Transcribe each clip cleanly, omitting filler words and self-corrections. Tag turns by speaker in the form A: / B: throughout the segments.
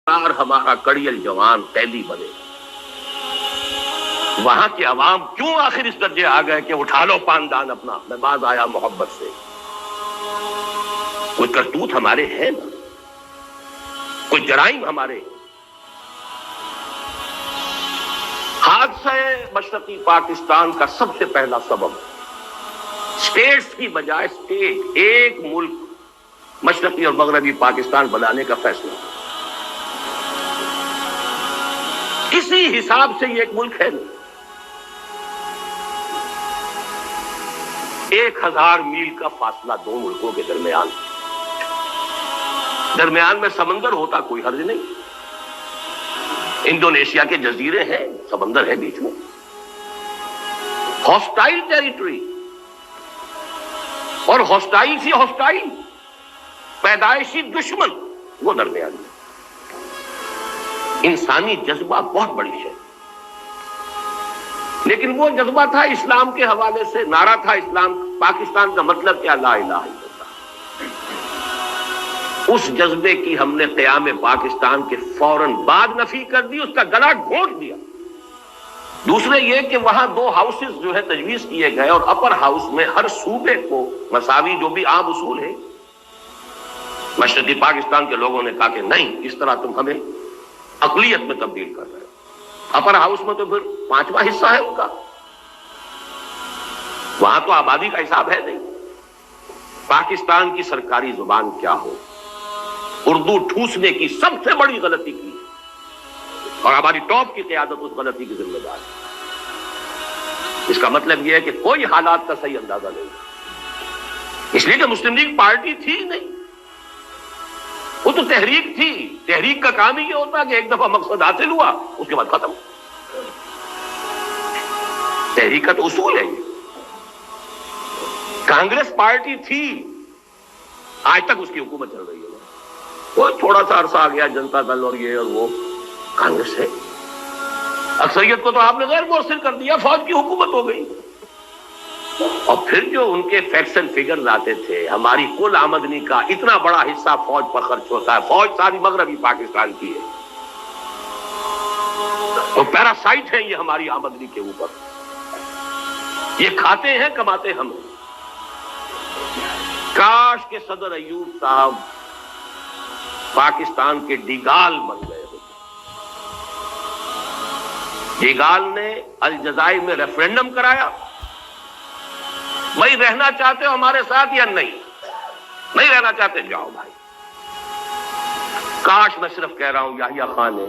A: ہمارا کڑیل جوان قیدی بنے. وہاں کے عوام کیوں آخر اس درجے آ گئے کہ اٹھا لو پاندان اپنا، میں باز آیا محبت سے. کوئی کرتوت ہمارے ہیں نا، کوئی جرائم ہمارے. حادثہ مشرقی پاکستان کا سب سے پہلا سبب اسٹیٹس کی بجائے اسٹیٹ، ایک ملک مشرقی اور مغربی پاکستان بنانے کا فیصلہ. کسی حساب سے یہ ایک ملک ہے نہیں. 1000 میل کا فاصلہ دو ملکوں کے درمیان میں سمندر ہوتا کوئی حرج نہیں. انڈونیشیا کے جزیرے ہیں، سمندر ہے بیچ میں. ہاسٹائل ٹیریٹری اور ہاسٹائل سی ہاسٹائل، پیدائشی دشمن وہ درمیان میں. انسانی جذبہ بہت بڑی ہے، لیکن وہ جذبہ تھا اسلام کے حوالے سے. نعرہ تھا اسلام، پاکستان کا مطلب کیا؟ لا الہ الا اللہ. اس جذبے کی ہم نے قیام پاکستان کے فوراً بعد نفی کر دی، اس کا گلا گھونٹ دیا. دوسرے یہ کہ وہاں 2 ہاؤسز جو ہے تجویز کیے گئے، اور اپر ہاؤس میں ہر صوبے کو مساوی، جو بھی عام اصول ہے. مشرقی پاکستان کے لوگوں نے کہا کہ نہیں، اس طرح تم ہمیں اقلیت میں تبدیل کر رہے ہو. اپر ہاؤس میں تو پھر 5واں حصہ ہے ان کا، وہاں تو آبادی کا حساب ہے نہیں. پاکستان کی سرکاری زبان کیا ہو، اردو ٹھوسنے کی سب سے بڑی غلطی کی، اور ہماری ٹاپ کی قیادت اس غلطی کی ذمہ دار ہے. اس کا مطلب یہ ہے کہ کوئی حالات کا صحیح اندازہ نہیں، اس لیے کہ مسلم لیگ پارٹی تھی نہیں، وہ تو تحریک تھی. تحریک کا کام ہی یہ ہوتا ہے کہ ایک دفعہ مقصد حاصل ہوا اس کے بعد ختم. تحریک کا تو اصول ہے یہ. کانگریس پارٹی تھی، آج تک اس کی حکومت چل رہی ہے. وہ تھوڑا سا عرصہ آ گیا جنتا دل اور یہ اور وہ، کانگریس ہے. اکثریت کو تو آپ نے غیر مؤثر کر دیا، فوج کی حکومت ہو گئی. اور پھر جو ان کے فیکٹس اینڈ فگرز آتے تھے، ہماری کل آمدنی کا اتنا بڑا حصہ فوج پر خرچ ہوتا ہے. فوج ساری مغربی پاکستان کی ہے، تو پیراسائٹ ہیں یہ ہماری آمدنی کے اوپر. یہ کھاتے ہیں، کماتے ہم. کاش کہ صدر ایوب صاحب پاکستان کے ڈیگال بن گئے ہوتے. ڈیگال نے الجزائر میں ریفرینڈم کرایا، بھائی رہنا چاہتے ہو ہمارے ساتھ یا نہیں؟ نہیں رہنا چاہتے جاؤ بھائی. کاش میں صرف کہہ رہا ہوں یحییٰ خان نے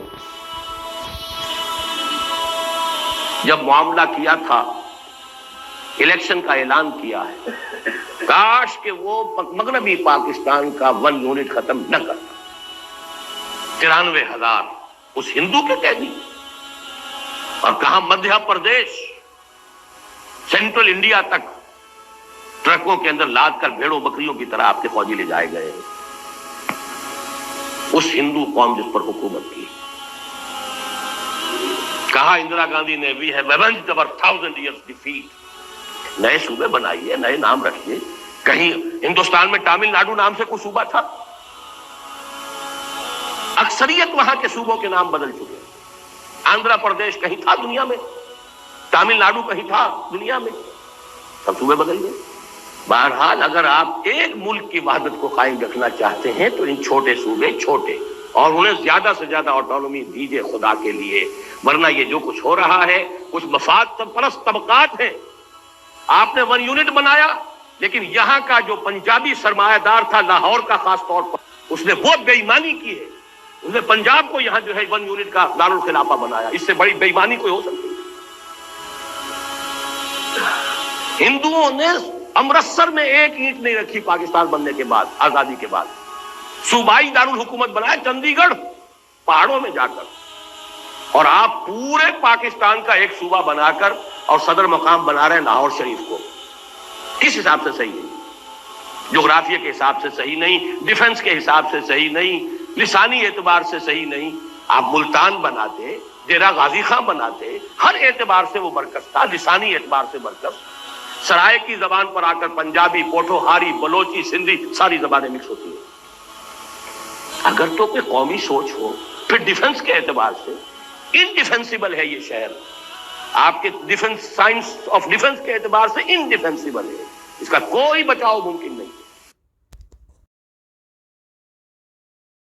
A: جب معاملہ کیا تھا، الیکشن کا اعلان کیا ہے، کاش کہ وہ مغربی پاکستان کا 1 یونٹ ختم نہ کرتا. 93,000 اس ہندو کے قیدی، اور کہاں مدھیہ پردیش سینٹرل انڈیا تک ٹرکوں کے اندر لاد کر بھیڑوں بکریوں کی طرح آپ کے فوجی لے جائے گئے. اس ہندو قوم جس پر حکومت کی. کہا اندرا گاندھی نے بھی ہے avenged our 1000 years defeat. نئے صوبے بنائیے، نئے نام رکھیے. کہیں ہندوستان میں تامل ناڈو نام سے کوئی صوبہ تھا؟ اکثریت وہاں کے صوبوں کے نام بدل چکے. آندھرا پردیش کہیں تھا دنیا میں، تامل ناڈو کہیں تھا دنیا میں، سب صوبے بدل گئے. بہرحال اگر آپ ایک ملک کی وحدت کو قائم رکھنا چاہتے ہیں تو ان چھوٹے صوبے چھوٹے، اور انہیں زیادہ سے زیادہ آٹونومی دیجیے خدا کے لیے. ورنہ یہ جو کچھ ہو رہا ہے کچھ مفاد پرست طبقات ہیں. آپ نے 1 یونٹ بنایا، لیکن یہاں کا جو پنجابی سرمایہ دار تھا لاہور کا خاص طور پر، اس نے وہ بے ایمانی کی ہے. اس نے پنجاب کو یہاں جو ہے 1 یونٹ کا دارالخلافہ بنایا. اس سے بڑی بے ایمانی کوئی ہو سکتی؟ ہندوؤں نے امرتسر میں 1 اینٹ نہیں رکھی پاکستان بننے کے بعد، آزادی کے بعد. صوبائی دارالحکومت بنایا چندی گڑھ پہاڑوں میں جا کر. اور آپ پورے پاکستان کا ایک صوبہ بنا کر اور صدر مقام بنا رہے ہیں لاہور شریف کو. کس حساب سے صحیح نہیں؟ جغرافیہ کے حساب سے صحیح نہیں، ڈیفنس کے حساب سے صحیح نہیں، لسانی اعتبار سے صحیح نہیں. آپ ملتان بناتے، ڈیرہ غازی خان بناتے، ہر اعتبار سے وہ مرکز تھا، لسانی اعتبار سے مرکز. سرائے کی زبان پر آ کر پنجابی، پوٹھوہاری، بلوچی، سندھی ساری زبانیں مکس ہوتی ہیں. اگر تو کوئی قومی سوچ ہو پھر ڈیفنس کے اعتبار سے انڈیفینسیبل ہے یہ شہر، آپ کے ڈیفنس، سائنس آف ڈیفنس کے اعتبار سے انڈیفینسیبل ہے، اس کا کوئی بچاؤ ممکن نہیں۔